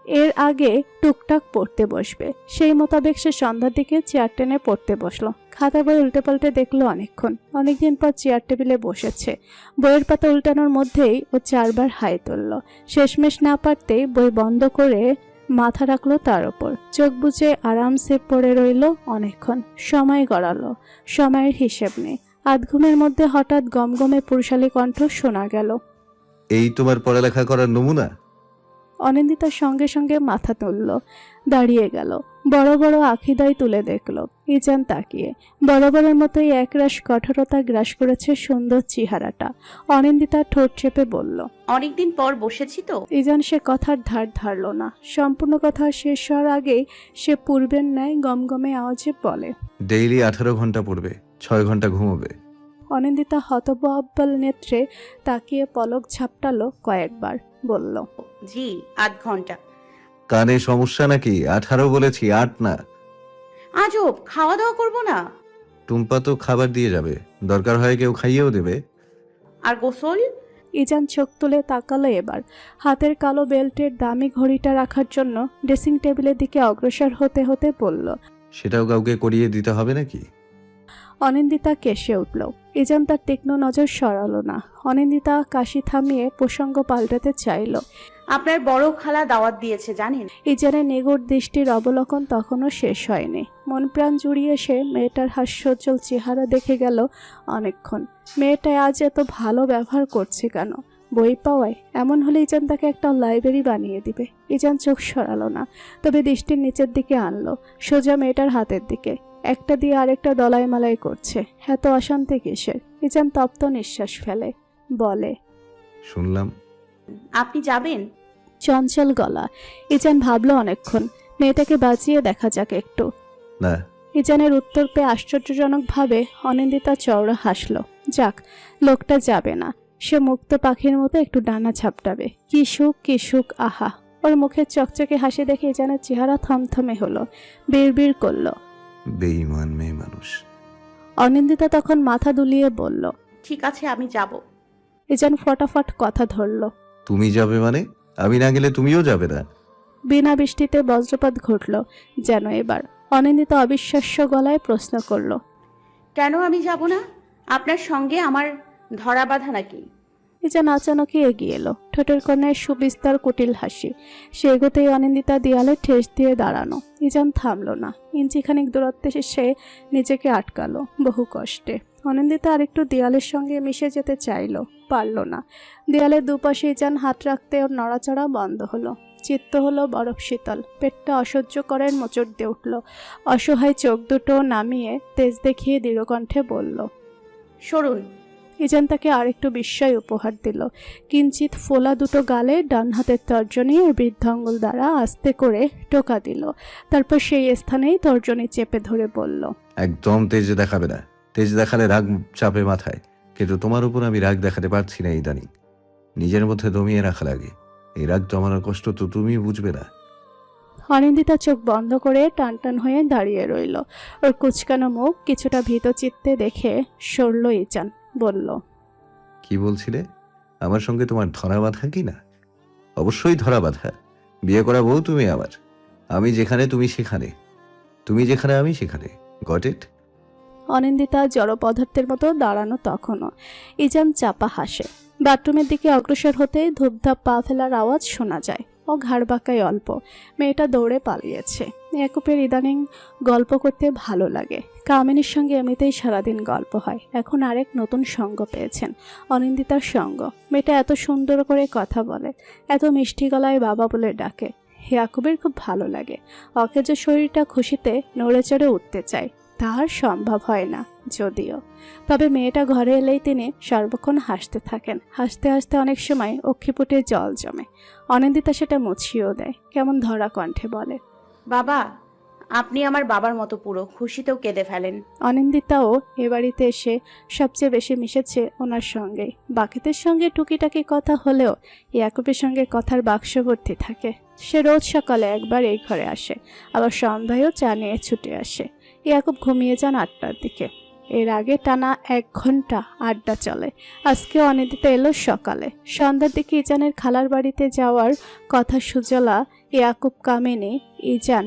এর আগে টুকটাক পড়তে বসবে। সেই মোতাবেক সে সন্ধ্যার দিকে চেয়ার টেনে পড়তে বসলো। খাতা বই উল্টে পাল্টে দেখলো অনেকক্ষণ। অনেকদিন পর চেয়ার টেবিলে বসেছে। বইয়ের পাতা উল্টানোর মধ্যেই ও 4 বার হাই তুলল। শেষমেশ না পারতেই বই বন্ধ করে মাথা রাখলো তার উপর। চোখ বুজে আরামসে পড়ে রইল অনেকক্ষণ। সময় গড়ালো, সময়ের হিসেব নেই। আধঘুমের মধ্যে হঠাৎ গমগমে পুরুষালী কণ্ঠ শোনা গেল। এই তোমার পড়ালেখা করার নমুনা? অনিন্দিতার সঙ্গে সঙ্গে মাথা তুলল, দাঁড়িয়ে গেল। বড় বড় আখিদাই তুলে দেখল। ইজান তাকিয়ে। বরাবরের মতোই একরাশ কঠোরতা গ্রাস করেছে সুন্দর চেহারাটা। অনিন্দিতা ঠোঁট চেপে বলল, অনেকদিন পর বসেছি তো। ইজান সে কথার ধার ধারল না। সম্পূর্ণ কথা শেষ হওয়ার আগেই সে পূর্বের ন্যায় গমগমে আওয়াজে বলে, ডেইলি 18 ঘন্টা পড়বে, 6 ঘন্টা ঘুমোবে। অনিন্দিতা হতবহব্বল নেত্রে তাকিয়ে পলক ঝাপটালো কয়েকবার। বলল, জি 8 ঘন্টা। কানে সমস্যা নাকি? 18 বলেছি, 8 না। আজব, খাওয়া দাওয়া করবো না? টুম্পা তো খাবার দিয়ে যাবে, দরকার হয় কেউ খাইয়েও দেবে। আর গোসল? ইজান চোখ তুলে তাকালো এবার। হাতের কালো বেল্টের দামি ঘড়িটা রাখার জন্য ড্রেসিং টেবিলের দিকে অগ্রসর হতে হতে বলল। সেটাও কাউকে করিয়ে দিতে হবে নাকি? অনিন্দিতা কেসে উঠল। ইজান তার তীক্ষ্ণ নজর সরালো না। অনিন্দিতা কাশি থামিয়ে প্রসঙ্গ পাল্টাতে চাইল। আপনার বড় খালা দাওয়াত দিয়েছে জানেন? ইজানের নিগুড় দৃষ্টির অবলোকন তখনও শেষ হয়নি। মন প্রাণ জুড়িয়ে সে মেয়েটার হাস্যোজ্জ্বল চেহারা দেখে গেল অনেকক্ষণ। মেয়েটা আজ এত ভালো ব্যবহার করছে কেন? বই পাওয়ায়? এমন হলে ইজান তাকে একটা লাইব্রেরি বানিয়ে দিবে। ইজান চোখ সরালো না, তবে দৃষ্টির নিচের দিকে আনলো, সোজা মেয়েটার হাতের দিকে। একটা দিয়ে আরেকটা দলাই মালাই করছে। এত অশান্তি কিসের? ইজান তপ্ত নিঃশ্বাস ফেলে, বলে, শুনলাম। আপনি যাবেন? চঞ্চল গলা। ইজান ভাবলো অনেকক্ষণ, মেয়েটাকে বাঁচিয়ে দেখা যাক একটু। না। ইজানের উত্তর পেয়ে আশ্চর্যজনকভাবে অনিন্দিতা চওড়া হাসল। যাক, লোকটা যাবে না। সে মুক্ত পাখির মতো একটু ডানা ঝাপটাবে। কি সুখ, কি সুখ, আহা! ওর মুখের চকচকে হাসি দেখে ইজানের চেহারা থমথমে হলো। বিড়বিড় করলো, বেঈমান মেয়ে মানুষ। অনিন্দিতা তখন মাথা দুলিয়ে বলল, ঠিক আছে, আমি যাব। ইজান ফটাফট কথা ধরল, তুমি যাবে মানে? আমি না গেলে তুমিও যাবে না? বিনা বৃষ্টিতে বজ্রপাত ঘটল যেন এবার। অনিন্দিতা অবিশ্বাস্য গলায় প্রশ্ন করল, কেন আমি যাব না? আপনার সঙ্গে আমার ধরা বাঁধা নাকি? ইজান আচানকই এগিয়ে এলো। ঠোঁটের কোণে সুবিস্তার কুটিল হাসি। সে এগোতেই অনিন্দিতা দেয়ালে ঠেস দিয়ে দাঁড়ানো। ইজান থামল না। ইঞ্চিখানিক দূরত্বে সে নিজেকে আটকালো বহু কষ্টে। অনিন্দিতা আরেকটু দেয়ালের সঙ্গে মিশে যেতে চাইল, পারল না। দেয়ালের দুপাশে ইজান হাত রাখতে ওর নড়াচড়া বন্ধ হলো। চিত্ত হলো বরফ শীতল। পেটটা অসহ্য করার মোচড় দিয়ে উঠল। অসহায় চোখ দুটো নামিয়ে তেজ দেখিয়ে দৃঢ়কণ্ঠে বলল, সরুন। ইজান তাকে আরেকটু বিস্ময় উপহার দিল। কিঞ্চিত ফোলা দুটো গালে ডান হাতের তর্জনী বৃদ্ধাঙ্গুল দ্বারা আস্তে করে টোকা দিল। তারপর সেই স্থানেই তর্জনী চেপে ধরে বলল, একদম তেজ দেখাবে না। তেজ দেখালে রাগ চাপে মাথায়, কিন্তু তোমার উপর আমি রাগ দেখাতে পারছি না ইদানিং। নিজের মধ্যে দমিয়ে রাখা লাগে। এই রাগ জমানোর কষ্ট তো তুমি বুঝবে না। অনিন্দিতা চোখ বন্ধ করে টান টান হয়ে দাঁড়িয়ে রইল। ওর কুচকানো মুখ কিছুটা ভীত চিত্তে দেখে সরল ইজান। বলল, কি বলছিলে? আমার সঙ্গে তোমার ধরা বাঁধা কি না? অবশ্যই ধরা বাঁধা। বিয়ে করা বউ তুমি আমার। আমি যেখানে তুমি সেখানে, তুমি যেখানে আমি সেখানে। Got it? অনিন্দিতা জড় পদার্থের মতো দাঁড়ানো তখনও। ইজান চাপা হাসে। বাথরুমের দিকে অগ্রসর হতে ধূপধাপ পা ফেলার আওয়াজ শোনা যায়। ও ঘাড় বাঁকায় অল্প। মেয়েটা দৌড়ে পালিয়েছে। ইয়াকুবের ইদানিং গল্প করতে ভালো লাগে। কামিনীর সঙ্গে এমনিতেই সারাদিন গল্প হয়। এখন আরেক নতুন সঙ্গ পেয়েছেন, অনিন্দিতার সঙ্গ। মেয়েটা এত সুন্দর করে কথা বলে, এত মিষ্টি গলায় বাবা বলে ডাকে। ইয়াকুবের খুব ভালো লাগে। অকেজো শরীরটা খুশিতে নড়ে চড়ে উঠতে চায়। তার সম্ভব হয় না যদিও। তবে মেয়েটা ঘরে এলেই তিনি সর্বক্ষণ হাসতে থাকেন। হাসতে হাসতে অনেক সময় অক্ষিপুটে জল জমে। অনিন্দিতা সেটা মুছিয়েও দেয়। কেমন ধরা কণ্ঠে বলে, বাবা, আপনি আমার বাবার মতো পুরো। খুশিতেও কেঁদে ফেলেন। অনিন্দিতাও এ বাড়িতে এসে সবচেয়ে বেশি মিশেছে ওনার সঙ্গেই। বাকিদের সঙ্গে টুকিটাকি কথা হলেও ইয়াকুবের সঙ্গে কথার বাক্স ভর্তি থাকে। সে রোজ সকালে একবার এই ঘরে আসে, আবার সন্ধ্যায়ও চা নিয়ে ছুটে আসে। ইয়াকুব ঘুমিয়ে যান 8টার দিকে। এর আগে টানা 1 ঘন্টা আড্ডা চলে। আজকে অনিন্দিতা এলো সকালে। সন্ধ্যার দিকে ইজানের খালার বাড়িতে যাওয়ার কথা সুজলা, ইয়াকুব, কামিনী, ইজান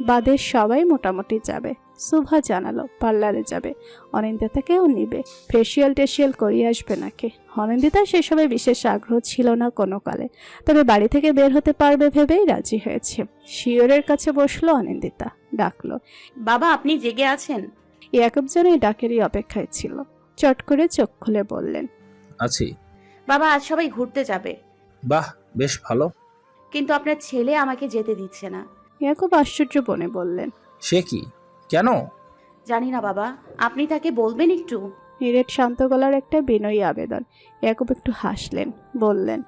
বাদে সবাই মোটামুটি যাবে। সুভা জানালো পার্লারে যাবে, অনিন্দিতাকেও নিবে, ফেসিয়াল টেসিয়াল করিয়ে আসবে নাকি। অনিন্দিতার সেসবে বিশেষ আগ্রহ ছিল না কোনো কালে, তবে বাড়ি থেকে বের হতে পারবে ভেবেই রাজি হয়েছে। শিওরের কাছে বসলো অনিন্দিতা, ডাকলো। বাবা আপনি জেগে আছেন? ইয়াকুব যেন এই ডাকেরই অপেক্ষায় ছিল, চট করে চোখ খুলে বললেন, আছি। বাবা আজ সবাই ঘুরতে যাবে, বাহ, বেশ ভালো। কিন্তু আপনার ছেলে আমাকে যেতে দিচ্ছে না। ইয়াকুব আশ্চর্য বনে বললেন, সে কি, কেন? জানি না বাবা, আপনি তাকে বলবেন একটু। নিরেট শান্ত গলার একটা বিনয়ী আবেদন। ইয়াকুব একটু হাসলেন, বললেন,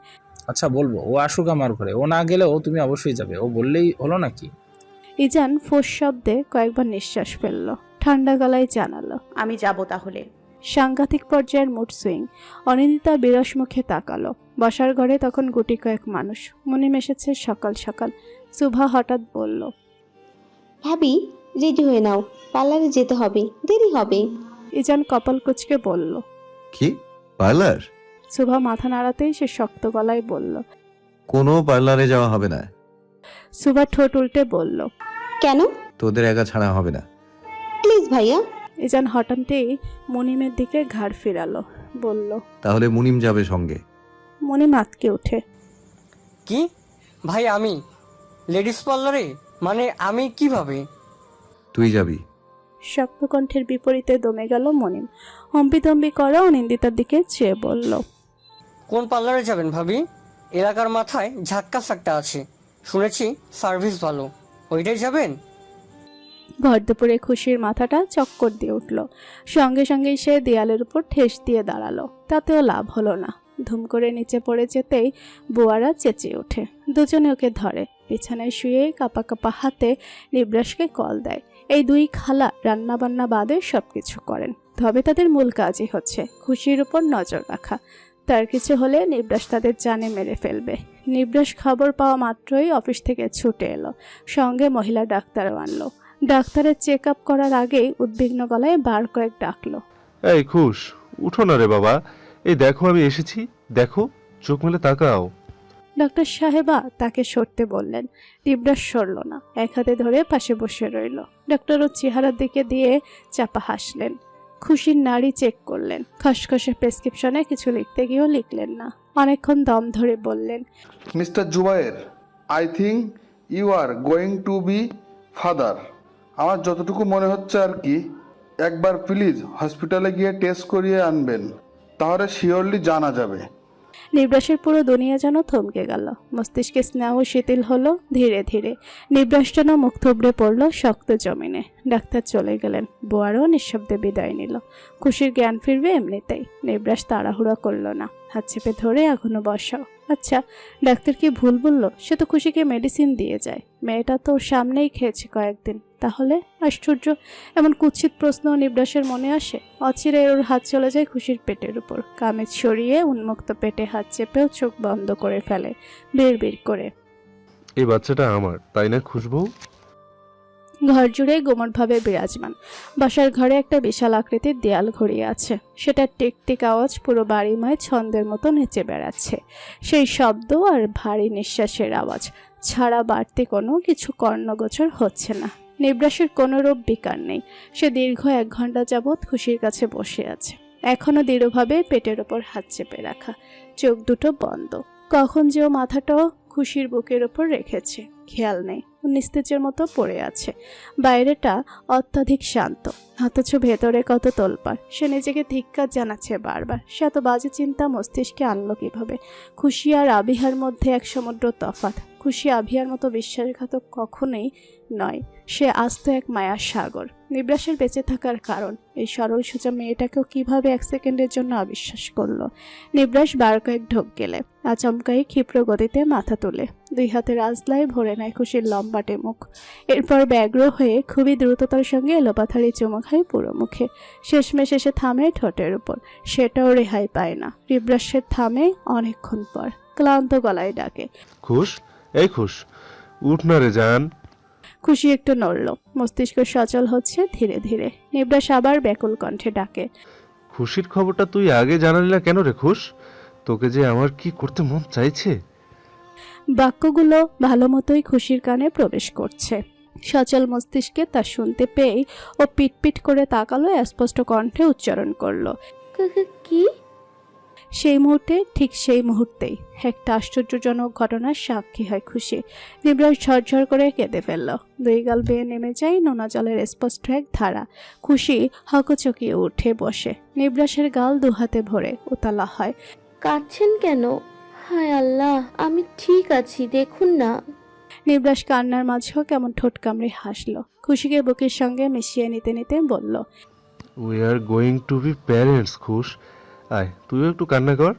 আচ্ছা বলবো, ও আসুক আমার ঘরে, ও না গেলেও তুমি অবশ্যই যাবে, ও বললেই হলো নাকি? ইজান ফোঁস শব্দে কয়েকবার নিঃশ্বাস ফেলল, ঠান্ডা গলায় জানালো, আমি যাব তাহলে। সাংঘাতিক পর্যায়ের মুড সুইং। অনিন্দিতা বিরস মুখে তাকালো। বসার ঘরে তখন গুটি কয়েক মানুষ। মুনিম এসেছে সকাল সকাল। সুভা হঠাৎ বলল, ভাবি রেডি হয়ে নাও, পার্লারে যেতে হবে, দেরি হবে। ইজান কপাল কুঁচকে বলল। কি পার্লার? সুভা মাথা নাড়াতেই সে শক্ত গলায় বলল, কোনো পার্লারে যাওয়া হবে না। সুভা ঠোঁট উল্টে বলল, কেন? তোদের একা ছাড়া হবে না। প্লিজ ভাইয়া। ইজান হঠাৎই মুনিমের দিকে ঘাড় ফিরালো, বলল, তাহলে মুনিম যাবে সঙ্গে। মুনিম আতকে উঠে, কি ভাই, আমি লেডিস পার্লারে? মানে আমি কিভাবে? তুই যাবি? শক্ত কণ্ঠের বিপরীতে দমে গেল মুনিম। হম্বিতম্বি করা অনিন্দিতার দিকে চেয়ে বলল, কোন পার্লারে যাবেন ভাবি? এলাকার মাথায় ঝাক্কা সাক্কা আছে, শুনেছি সার্ভিস ভালো, ওইটাই যাবেন? ভর দুপুরে খুশির মাথাটা চক্কর দিয়ে উঠল। সঙ্গে সঙ্গেই সে দেয়ালের উপর ঠেস দিয়ে দাঁড়ালো। তাতেও লাভ হলো না। ধুম করে নিচে পড়ে যেতেই বুয়ারা চেঁচিয়ে ওঠে। দুজনে ওকে ধরে। বিছানায় শুয়ে কাপা কাপা হাতে নিবরাসকে কল দেয়। এই দুই খালা রান্নাবান্না বাদে সবকিছু করেন, তবে তাদের মূল কাজই হচ্ছে খুশির উপর নজর রাখা। তার কিছু হলে নিবরাস তাদের জানে মেরে ফেলবে। নিবরাস খবর পাওয়া মাত্রই অফিস থেকে ছুটে এলো, সঙ্গে মহিলা ডাক্তারও আনলো। ডাক্তারের চেক আপ করার আগেই উদ্বিগ্ন গলায় বার কয়েক ডাকলো, এই খুশ, উঠো না রে বাবা, এই দেখো আমি এসেছি, দেখো, চোখ মেলে তাকাও। ডাক্তার সাহেবা তাকে সরতে বললেন। নিবরাস সরল না, এক হাতে ধরে পাশে বসে রইল। ডাক্তার ওর চেহারার দিকে দিয়ে চাপা হাসলেন। খুশির নাড়ি চেক করলেন। খসখসে প্রেসক্রিপশনে কিছু লিখতে গিয়েও লিখলেন না। অনেকক্ষণ দম ধরে বললেন, mister Zubair, I think you are going to be father. আমার যতটুকু মনে হচ্ছে আর কি, একবার প্লিজ হসপিটালে গিয়ে টেস্ট করিয়ে আনবেন, তাহলে শিওরলি জানা যাবে। নিবরাসের পুরো দুনিয়া যেন থমকে গেল। মস্তিষ্কে স্নেহ শিথিল হলো ধীরে ধীরে। নিবরাস যেন মুখ থুবড়ে পড়ল শক্ত জমিনে। ডাক্তার চলে গেলেন। বোয়ারও নিঃশব্দে বিদায় নিল। খুশির জ্ঞান ফিরবে এমনিতেই। নিবরাস তাড়াহুড়া করল না, হাত চেপে ধরে এখনো বসাও। আচ্ছা, ডাক্তার কি ভুল বলল? সে তো খুশিকে মেডিসিন দিয়ে যায়। মেয়েটা তো ওর সামনেই খেয়েছে কয়েকদিন। তাহলে আশ্চর্য, এমন কুৎসিত প্রশ্ন নিবরাসের মনে আসে। অচিরে ওর হাত চলে যায় খুশির পেটের উপর। কামেজ সরিয়ে উন্মুক্ত পেটে হাত চেপেও চোখ বন্ধ করে ফেলে, বিড়বিড় করে। এই বাচ্চাটা আমার, তাই না খুশবু? ঘর জুড়ে গোমটভাবে বিরাজমান। বাসার ঘরে একটা বিশাল আকৃতির দেয়াল ঘড়ি আছে। সেটা টিকটিক আওয়াজ পুরো বাড়িময় ছন্দের মতো নেচে বেড়াচ্ছে। সেই শব্দ আর ভারী নিঃশ্বাসের আওয়াজ ছাড়া বাড়তি কোনো কিছু কর্ণগোচর হচ্ছে না। নিবরাসের কোনো রূপ বিকার নেই। সে দীর্ঘ 1 ঘন্টা যাবৎ খুশির কাছে বসে আছে, এখনো দৃঢ়ভাবে পেটের ওপর হাত চেপে রাখা, চোখ দুটো বন্ধ। কখন যে ও মাথাটাও খুশির বুকের ওপর রেখেছে খেয়াল নেই। ও নিস্তেজের মতো পড়ে আছে। বাইরেটা অত্যাধিক শান্ত, অথচ ভেতরে কত তোলপাড়। সে নিজেকে ধিক্কার জানাচ্ছে বারবার। সে এত বাজে চিন্তা মস্তিষ্কে আনলো কিভাবে? খুশি আর আবিহার মধ্যে এক সমুদ্র তফাৎ। খুশি আবিহার মতো বিশ্বাসঘাতক কখনোই নয়। সে আস্ত এক মায়ার সাগর। নিবরাসের বেঁচে থাকার কারণ এই সরল সোজা মেয়েটাকেও কিভাবে 1 সেকেন্ডের জন্য অবিশ্বাস করলো। নিবরাস বার কয়েক ঢোক গেলে আচমকাই ক্ষিপ্র গতিতে মাথা তুলে 2 হাতের আজলায় ভরে নেয় খুশির লম্বাটে মুখ। এরপর ব্যগ্র হয়ে খুবই দ্রুততার সঙ্গে এলোপাথারি চুমু খায় পুরো মুখে। শেষমেশ এসে থামে ঠোঁটের উপর। সেটাও রেহাই পায় না। নিবরাসের থামে অনেকক্ষণ পর, ক্লান্ত গলায় ডাকে, খুশ, এই খুশ, উঠ না রে জান। খুশি একটু নড়ল। মস্তিষ্ক সচল হচ্ছে ধীরে ধীরে। নিবরাস আবার ব্যাকুল কণ্ঠে ডাকে, খুশির খবরটা তুই আগে জানালি না কেন রে খুশ? তোকে যে আমার কি করতে মন চাইছে। বাক্যগুলো ভালো মতোই খুশির কানে প্রবেশ করছে। সচল মস্তিষ্কে তা শুনতে পেয়ে ও পিটপিট করে তাকালো, স্পষ্ট কণ্ঠে উচ্চারণ করলো। কি? সেই মুহূর্তে, ঠিক সেই মুহূর্তেই একটা আশ্চর্যজনক ঘটনার সাক্ষী হয় খুশি। নিবরাস ঝরঝর করে কেঁদে ফেলল। দুই গাল বেয়ে নেমে যায় নোনা জলের স্পষ্ট এক ধারা। খুশি হকচকিয়ে উঠে বসে। নিবরাসের গাল দুহাতে ভরে উতলা হয়। কাঁদছেন কেন? হায় আল্লাহ, আমি ঠিক আছি, দেখুন না। নিবরাস কান্নার মাঝেও কেমন ঠোঁট কামড়ে হাসলো। খুশিকে বুকের সঙ্গে মিশিয়ে নিতে নিতে বলল, we are going to be parents. খুশ, আয় তুইও একটু কান্না কর।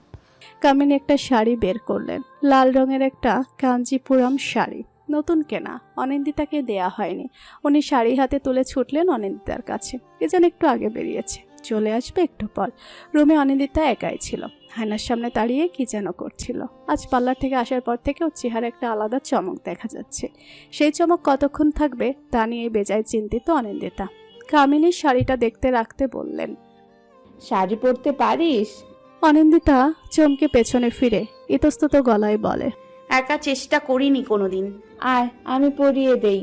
কামিনী একটা শাড়ি বের করলেন, লাল রঙের একটা কাঞ্জিপুরম শাড়ি, নতুন কেনা, অনিন্দিতাকে দেয়া হয়নি। উনি শাড়ি হাতে তুলে ছুটলেন অনিন্দিতার কাছে। কে যেন একটু আগে বেরিয়েছে, চলে আসবে একটু পর। রুমে অনিন্দিতা একাই ছিল, আয়নার সামনে দাঁড়িয়ে কি যেন করছিল। আজ পার্লার থেকে আসার পর থেকে ওর চেহারা একটা আলাদা চমক দেখা যাচ্ছে। সেই চমক কতক্ষণ থাকবে তা নিয়ে বেজায় চিন্তিত অনিন্দিতা। কামিনীর শাড়িটা দেখতে রাখতে বললেন, শাড়ি পরতে পারিস? অনিন্দিতা চমকে পেছনে ফিরে ইতস্তত গলায় বলে, একা চেষ্টা করিনি কোনোদিন। আয় আমি পরিয়ে দেই।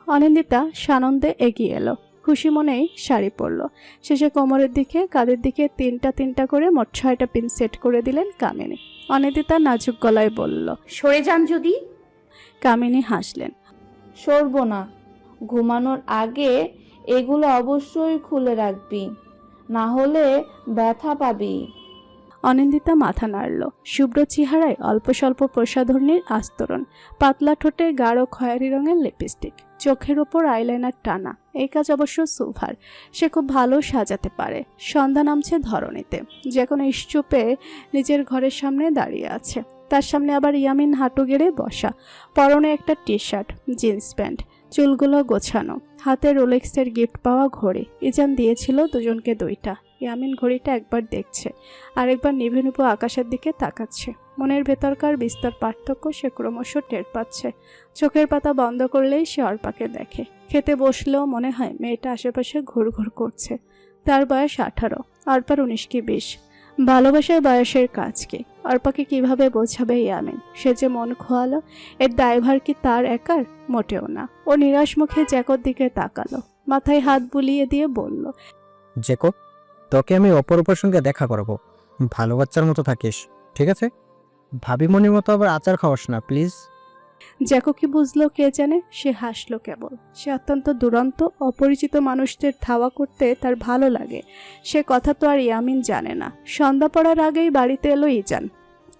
অনিন্দিতা সানন্দে এগিয়ে এলো। খুশি মনেই শাড়ি পরল। শেষে কোমরের দিকে, কাঁধের দিকে তিনটা তিনটা করে মোট 6টা পিন সেট করে দিলেন কামিনী। অনিন্দিতা নাজুক গলায় বলল, সরে যান যদি। কামিনী হাসলেন। সরব না, ঘুমানোর আগে এগুলো অবশ্যই খুলে রাখবি, না হলে ব্যথা পাবি। অনিন্দিতা মাথা নাড়ল। শুভ্র চেহারায় অল্প স্বল্প প্রসাধনীর আস্তরণ, পাতলা ঠোঁটে গাঢ় খয়েরি রঙের লিপস্টিক, চোখের ওপর আইলাইনার টানা। এই কাজ অবশ্য সুভার, সে খুব ভালো সাজাতে পারে। সন্ধ্যা নামছে ধরণীতে, যে কোনো ইস্যুপে নিজের ঘরের সামনে দাঁড়িয়ে আছে। তার সামনে আবার ইয়ামিন হাঁটু গেড়ে বসা, পরনে একটা টি শার্ট, জিন্স প্যান্ট, চুলগুলো গোছানো, হাতে রোলেক্সের গিফট পাওয়া ঘড়ি। ইজান দিয়েছিল দুজনকে 2টা। ইয়ামিন ঘড়িটা একবার দেখছে, আরেকবার নিভে নিভে আকাশের দিকে তাকাচ্ছে। মনের ভেতরকার বিস্তর পার্থক্য সে ক্রমশ টের পাচ্ছে। চোখের পাতা বন্ধ করলেই সে অর্পাকে দেখে। খেতে বসলেও মনে হয় মেয়েটা আশেপাশে ঘুরঘুর করছে। তার বয়স 18, অর্পার 19 কি 20। ভালোবাসার বয়সের কাজ কি? অর্পাকে কিভাবে বোঝাবে ইয়ামিন? সে যে মন খোয়ালো, এর দায়ভার কি তার একার? মোটেও না। ও নিরাশ মুখে জ্যাকোর দিকে তাকালো, মাথায় হাত বুলিয়ে দিয়ে বলল, জেকো, তোকে আমি অপর সঙ্গে দেখা করাবো। ভালো বাচ্চার মতো থাকিস, ঠিক আছে? ভাবিমনির মতো আবার আচার খাওয়াস না প্লিজ। জ্যাকো কি বুঝলো কে জানে, সে হাসলো কেবল। সে অত্যন্ত দুরন্ত, অপরিচিত মানুষদের ধাওয়া করতে তার ভালো লাগে। সে কথা তো আর ইয়ামিন জানে না। সন্ধ্যা পড়ার আগেই বাড়িতে এলো ইজান।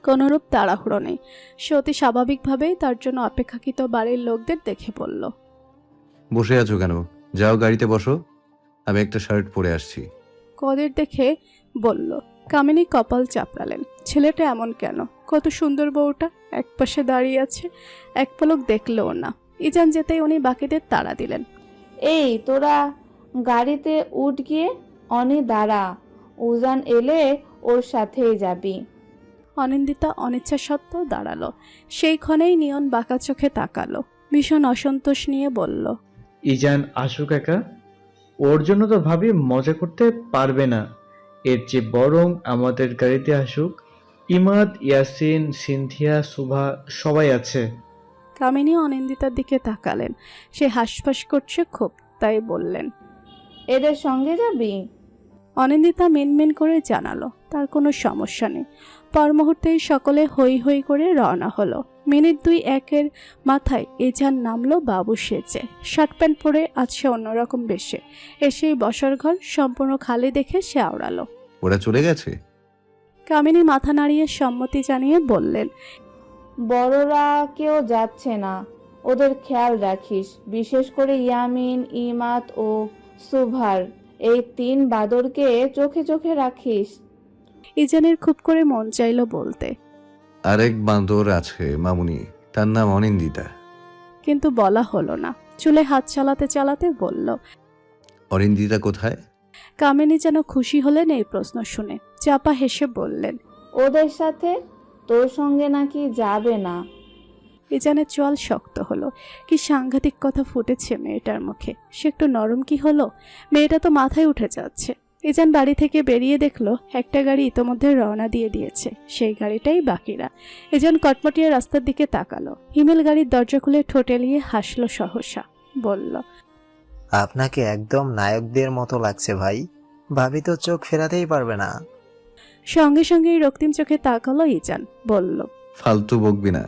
কোনোরূপ তাড়াহুড়ো নেই। সে অতি স্বাভাবিকভাবেই তার জন্য অপেক্ষাকৃত বাড়ির লোকদের দেখে বলল, বসে আছো কেন? যাও গাড়িতে বসো, আমি একটা শার্ট পরে আসছি। কদের দেখে বলল। কামিনী কপাল চাপড়ালেন। ছেলেটা এমন কেন? কত সুন্দর বউটা একপাশে দাঁড়িয়ে আছে, এক পলক দেখলেও না। ইজান যেতেই উনি বাকিদের তাড়া দিলেন। এই তোরা গাড়িতে উঠ গিয়ে, অনি দাঁড়া, উজান এলে ওর সাথেই যাবি। অনিন্দিতা অনিচ্ছা সত্ত্বেও দাঁড়ালো। সেই ক্ষণেই নিয়ন বাঁকা চোখে তাকালো, ভীষণ অসন্তোষ নিয়ে বলল, ইজান আসুক একা, ওর জন্য তো ভাবি মজা করতে পারবে না। এর চেয়ে বরং আমাদের গাড়িতে আসুক। ইমাদ, ইয়াসিন, সিনথিয়া, সুভা সবাই আছে। কামিনী অনিন্দিতার দিকে তাকালেন। সে হাসফাস করছে খুব, তাই বললেন, এদের সঙ্গে যাবি? অনিন্দিতা মিনমিন করে জানালো তার কোনো সমস্যা নেই। পর মুহূর্তেই সকলে হই হই করে রওনা হলো। মিনিট 2-1 মাথায় ইজান নামলো বাবু সেজে। শার্ট প্যান্ট পরে আছে অন্যরকম বেশে। এসেই বসার ঘর সম্পূর্ণ খালি দেখে সে আওড়ালো, ওরা চলে গেছে? কামিনী মাথা নাড়িয়ে সম্মতি জানিয়ে বললেন, বড়রা কেউ যাচ্ছে না, ওদের খেয়াল রাখিস, বিশেষ করে ইয়ামিন, ইমাত ও সুভার, এই 3 বাদরকে চোখে চোখে রাখিস। ইজানের খুব করে মন চাইল বলতে, আরেক বাঁদর আছে মামুনি, তার নাম অনিন্দিতা। কিন্তু বলা হলো না। চুলে হাত চালাতে চালাতে বলল, অনিন্দিতা কোথায়? কামিনী যেন খুশি হলেন এই প্রশ্ন শুনে। চাপা হেসে বললেন, ওদের সাথে, তোর সঙ্গে নাকি যাবে না। ইজানের চোয়াল শক্ত হলো। কি সাংঘাতিক কথা ফুটেছে মেয়েটার মুখে। সে একটু নরম কি হলো? মেয়েটা তো মাথায় উঠে যাচ্ছে। ইজান বাড়ি থেকে বেরিয়ে দেখলো একটা গাড়ি ইতোমধ্যে রওনা দিয়ে দিয়েছে। সেই গাড়িটাই বাকিরা। ইজান কটমটিয়ে রাস্তার দিকে তাকালো। হিমেল গাড়ির দরজা খুলে ঠোঁট এলিয়ে হাসলো সহসা। বলল, আপনাকে একদম নায়কদের মতো লাগছে ভাই। ভাবি তো চোখ ফেরাতেই পারবে না। সঙ্গে সঙ্গেই রক্তিম চোখে তাকালো ইজান, বলল, ফালতু বকবি না।